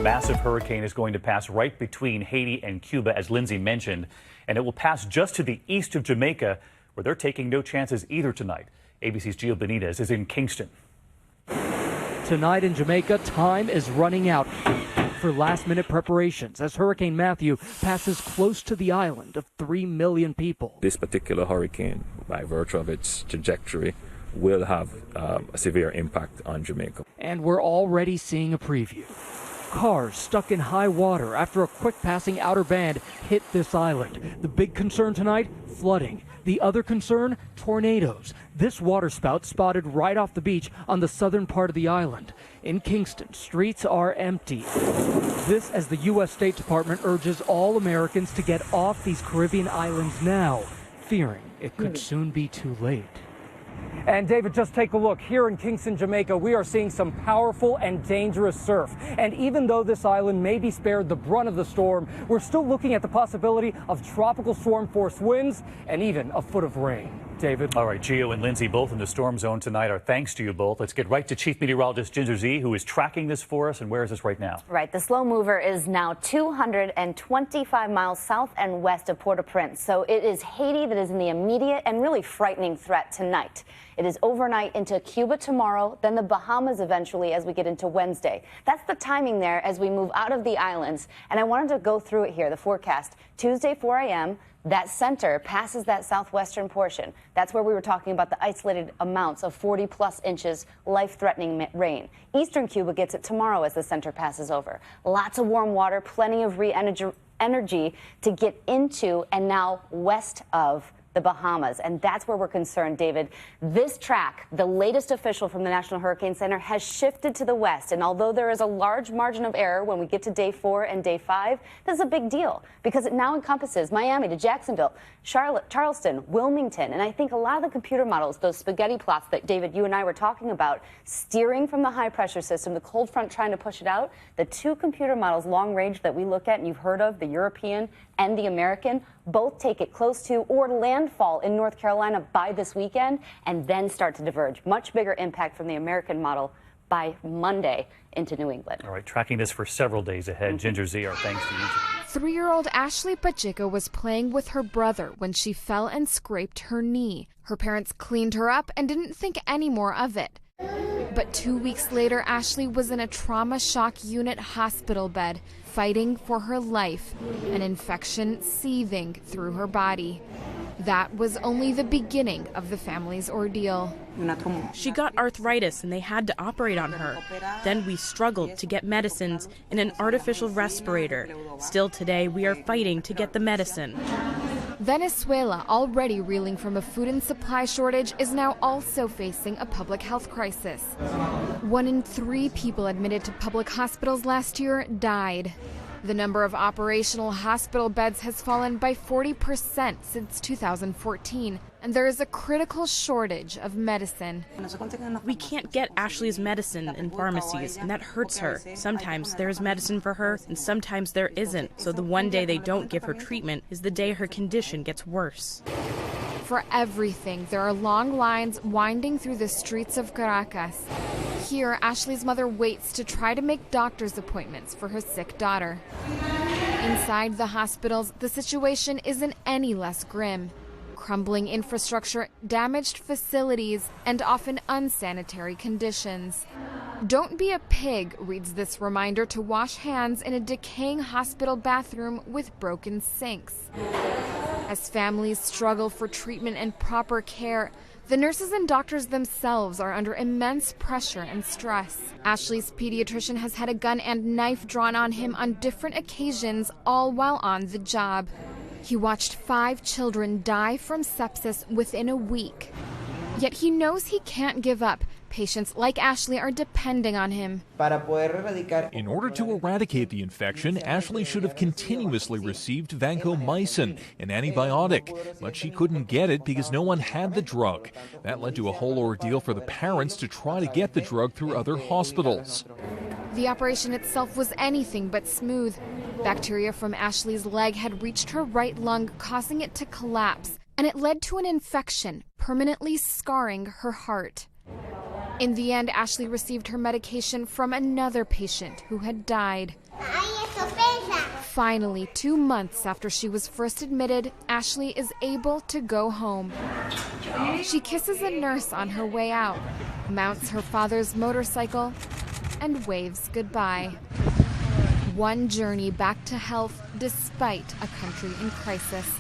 massive hurricane is going to pass right between Haiti and Cuba, as Lindsay mentioned, and it will pass just to the east of Jamaica, where they're taking no chances either tonight. ABC's Gio Benitez is in Kingston. Tonight in Jamaica, time is running out for last-minute preparations as Hurricane Matthew passes close to the island of 3 million people. This particular hurricane, by virtue of its trajectory, will have a severe impact on Jamaica. And we're already seeing a preview. Cars stuck in high water after a quick passing outer band hit this island. The big concern tonight, flooding. The other concern, tornadoes. This waterspout spotted right off the beach on the southern part of the island. In Kingston, streets are empty. This as the U.S. State Department urges all Americans to get off these Caribbean islands now, fearing it could soon be too late. And David, just take a look. Here in Kingston, Jamaica, we are seeing some powerful and dangerous surf. And even though this island may be spared the brunt of the storm, we're still looking at the possibility of tropical storm force winds and even a foot of rain. David. All right, Gio and Lindsay, both in the storm zone tonight. Our thanks to you both. Let's get right to Chief Meteorologist Ginger Z, who is tracking this for us. And where is this right now? Right. The slow mover is now 225 miles south and west of Port-au-Prince. So it is Haiti that is in the immediate and really frightening threat tonight. It is overnight into Cuba tomorrow, then the Bahamas eventually as we get into Wednesday. That's the timing there as we move out of the islands. And I wanted to go through it here, the forecast. Tuesday, 4 a.m., that center passes that southwestern portion. That's where we were talking about the isolated amounts of 40-plus inches life-threatening rain. Eastern Cuba gets it tomorrow as the center passes over. Lots of warm water, plenty of energy to get into and now west of the Bahamas. And that's where we're concerned, David. This track, the latest official from the National Hurricane Center, has shifted to the west. And although there is a large margin of error when we get to day 4 and day 5, this is a big deal because it now encompasses Miami to Jacksonville, Charlotte, Charleston, Wilmington. And I think a lot of the computer models, those spaghetti plots that, David, you and I were talking about, steering from the high pressure system, the cold front trying to push it out, the two computer models long range that we look at and you've heard of, the European and the American, both take it close to or landfall in North Carolina by this weekend and then start to diverge. Much bigger impact from the American model by Monday into New England. All right, tracking this for several days ahead. Ginger Z, our thanks to you. 3-year-old Ashley Pacheco was playing with her brother when she fell and scraped her knee. Her parents cleaned her up and didn't think any more of it. But 2 weeks later, Ashley was in a trauma shock unit hospital bed, fighting for her life, an infection seething through her body. That was only the beginning of the family's ordeal. She got arthritis and they had to operate on her. Then we struggled to get medicines in an artificial respirator. Still today, we are fighting to get the medicine. Venezuela, already reeling from a food and supply shortage, is now also facing a public health crisis. 1 in 3 people admitted to public hospitals last year died. The number of operational hospital beds has fallen by 40% since 2014, and there is a critical shortage of medicine. We can't get Ashley's medicine in pharmacies, and that hurts her. Sometimes there is medicine for her, and sometimes there isn't. So the one day they don't give her treatment is the day her condition gets worse. For everything, there are long lines winding through the streets of Caracas. Here, Ashley's mother waits to try to make doctor's appointments for her sick daughter. Inside the hospitals, the situation isn't any less grim. Crumbling infrastructure, damaged facilities, and often unsanitary conditions. Don't be a pig, reads this reminder to wash hands in a decaying hospital bathroom with broken sinks. As families struggle for treatment and proper care, the nurses and doctors themselves are under immense pressure and stress. Ashley's pediatrician has had a gun and knife drawn on him on different occasions, all while on the job. He watched 5 children die from sepsis within a week. Yet he knows he can't give up. Patients like Ashley are depending on him. In order to eradicate the infection, Ashley should have continuously received vancomycin, an antibiotic, but she couldn't get it because no one had the drug. That led to a whole ordeal for the parents to try to get the drug through other hospitals. The operation itself was anything but smooth. Bacteria from Ashley's leg had reached her right lung, causing it to collapse, and it led to an infection, permanently scarring her heart. In the end, Ashley received her medication from another patient who had died. Finally, 2 months after she was first admitted, Ashley is able to go home. She kisses a nurse on her way out, mounts her father's motorcycle, and waves goodbye. One journey back to health despite a country in crisis.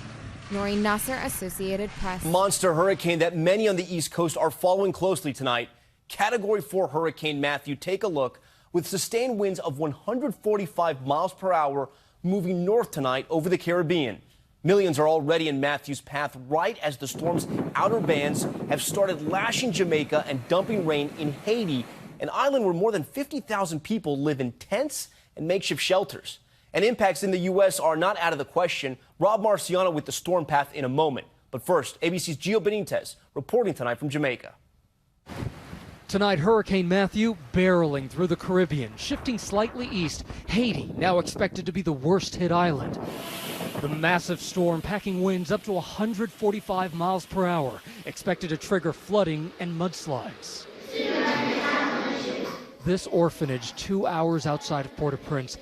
Noreen Nasser, Associated Press. Monster hurricane that many on the East Coast are following closely tonight. Category 4 Hurricane Matthew. Take a look. With sustained winds of 145 miles per hour moving north tonight over the Caribbean. Millions are already in Matthew's path right as the storm's outer bands have started lashing Jamaica and dumping rain in Haiti, an island where more than 50,000 people live in tents and makeshift shelters. And impacts in the U.S. are not out of the question. Rob Marciano with the storm path in a moment. But first, ABC's Gio Benitez reporting tonight from Jamaica. Tonight, Hurricane Matthew barreling through the Caribbean, shifting slightly east. Haiti now expected to be the worst hit island. The massive storm packing winds up to 145 miles per hour, expected to trigger flooding and mudslides. This orphanage 2 hours outside of Port-au-Prince,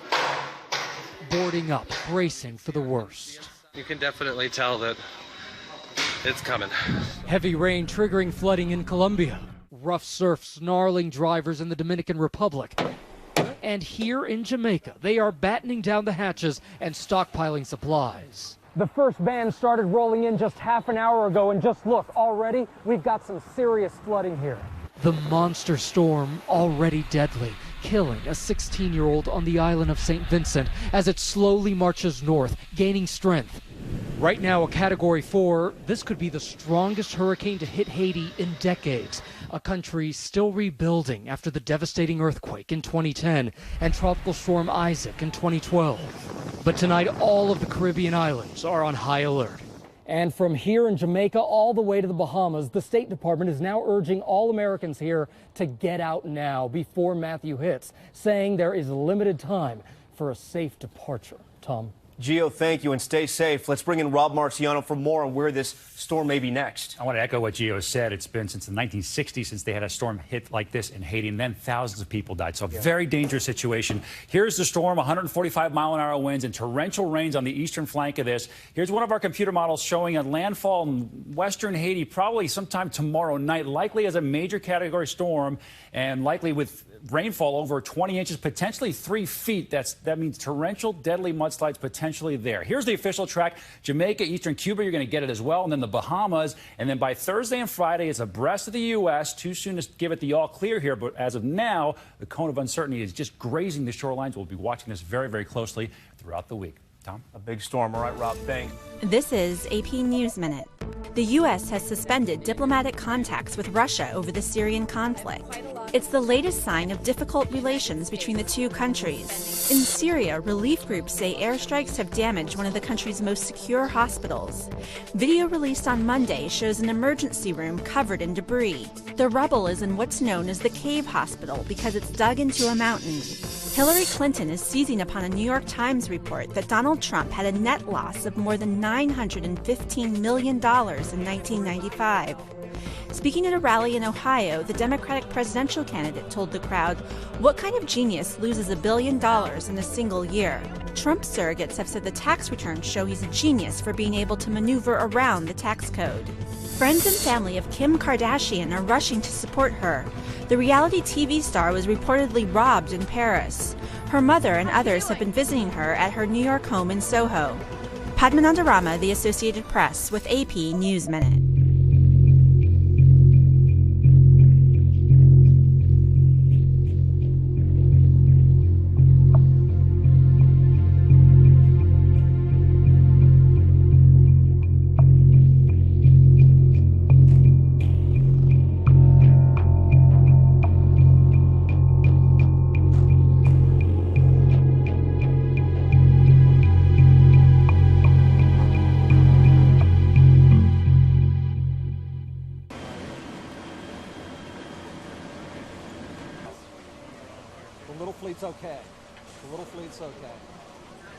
boarding up, bracing for the worst. You can definitely tell that it's coming. Heavy rain triggering flooding in Colombia. Rough surf snarling drivers in the Dominican Republic. And here in Jamaica, they are battening down the hatches and stockpiling supplies. The first band started rolling in just half an hour ago, and just look, already we've got some serious flooding here. The monster storm already deadly, killing a 16-year-old on the island of St. Vincent as it slowly marches north, gaining strength. Right now, a Category 4, this could be the strongest hurricane to hit Haiti in decades, a country still rebuilding after the devastating earthquake in 2010 and Tropical Storm Isaac in 2012. But tonight, all of the Caribbean islands are on high alert. And from here in Jamaica all the way to the Bahamas, the State Department is now urging all Americans here to get out now before Matthew hits, saying there is limited time for a safe departure. Tom. Gio, thank you, and stay safe. Let's bring in Rob Marciano for more on where this storm may be next. I want to echo what Gio said. It's been since the 1960s since they had a storm hit like this in Haiti, and then thousands of people died. So a very dangerous situation. Here's the storm, 145-mile-an-hour winds and torrential rains on the eastern flank of this. Here's one of our computer models showing a landfall in western Haiti probably sometime tomorrow night, likely as a major category storm and likely with rainfall over 20 inches, potentially 3 feet. That means torrential, deadly mudslides potentially there. Here's the official track. Jamaica, eastern Cuba, you're going to get it as well. And then the Bahamas. And then by Thursday and Friday, it's abreast of the U.S. Too soon to give it the all clear here. But as of now, the cone of uncertainty is just grazing the shorelines. We'll be watching this very, very closely throughout the week. Tom? A big storm. All right, Rob, thanks. This is AP News Minute. The U.S. has suspended diplomatic contacts with Russia over the Syrian conflict. It's the latest sign of difficult relations between the two countries. In Syria, relief groups say airstrikes have damaged one of the country's most secure hospitals. Video released on Monday shows an emergency room covered in debris. The rubble is in what's known as the Cave Hospital because it's dug into a mountain. Hillary Clinton is seizing upon a New York Times report that Donald Trump had a net loss of more than $915 million in 1995. Speaking at a rally in Ohio, the Democratic presidential candidate told the crowd, "What kind of genius loses $1 billion in a single year?" Trump surrogates have said the tax returns show he's a genius for being able to maneuver around the tax code. Friends and family of Kim Kardashian are rushing to support her. The reality TV star was reportedly robbed in Paris. Her mother and others have been visiting her at her New York home in Soho. Padmananda Rama, The Associated Press, with AP News Minute. The little fleet's okay. The little fleet's okay.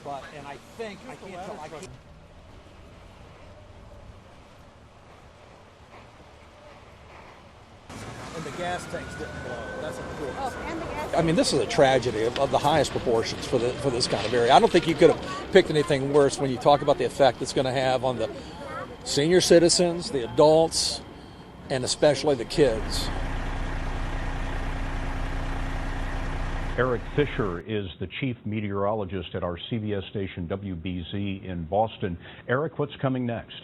But, and I think, I can't tell, I can't. And the gas tanks didn't blow. That's important. Oh, and the gas. I mean, this is a tragedy of the highest proportions for this kind of area. I don't think you could have picked anything worse when you talk about the effect it's going to have on the senior citizens, the adults, and especially the kids. Eric Fisher is the chief meteorologist at our CBS station WBZ in Boston. Eric, what's coming next?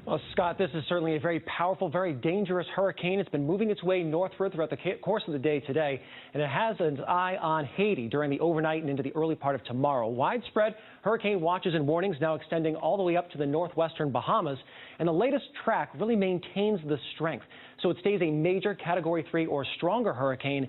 Well, Scott, this is certainly a very powerful, very dangerous hurricane. It's been moving its way northward throughout the course of the day today, and it has its eye on Haiti during the overnight and into the early part of tomorrow. Widespread hurricane watches and warnings now extending all the way up to the northwestern Bahamas, and the latest track really maintains the strength. So it stays a major Category 3 or stronger hurricane,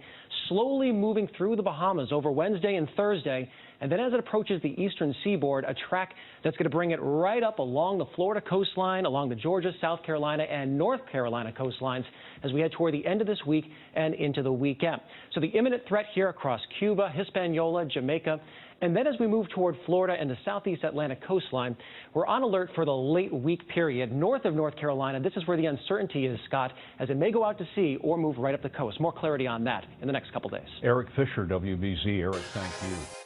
slowly moving through the Bahamas over Wednesday and Thursday. And then as it approaches the eastern seaboard, a track that's going to bring it right up along the Florida coastline, along the Georgia, South Carolina, and North Carolina coastlines as we head toward the end of this week and into the weekend. So the imminent threat here across Cuba, Hispaniola, Jamaica, and then as we move toward Florida and the southeast Atlantic coastline, we're on alert for the late week period north of North Carolina. This is where the uncertainty is, Scott, as it may go out to sea or move right up the coast. More clarity on that in the next couple days. Eric Fisher, WBZ. Eric, thank you.